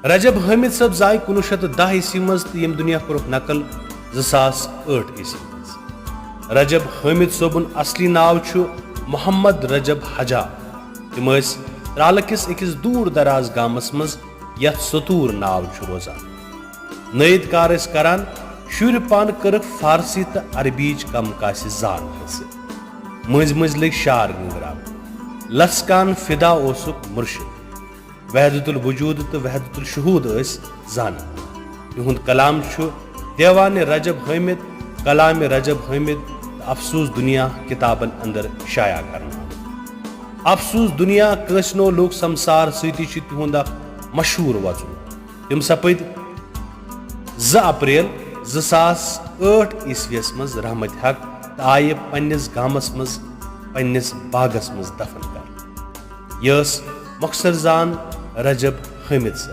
रजब हामिद साहब जाय 1910 ईस्वी मज तो यम दुनिया कोर नकल 2008 ईस्वी मज। रजब हामिद सोबुन असली नाव छु मोहम्मद रजब हजा। तिम त्राल किस अकिस दूर दराज गामस मज यथ सतूर नाव छु रोजान। नईद कार करान शुर पान कर फारसी तो अरबीच कम कास जान हासिल। मज मज लग शार गंगरा लस्कान फिदा ओसुक मुर्शिद वहदतुल वजूद तो वहदतुल शहूद जान। इहुंद कलाम छु देवान रजब हामिद कलाम रजब हामिद अफसूस दुनिया किताबन अंदर शाया करना। अफसूस दुनिया कसनो लोग संसार सती तिहुंद मशहूर वचन। तिम सपद 2 अप्रैल 2008 ईस्वीस मज रहमत हक तो आय पन्निस गामस मज पन्निस बागस मज दफन कर। यह मखसर जान रजब हामिद साहब।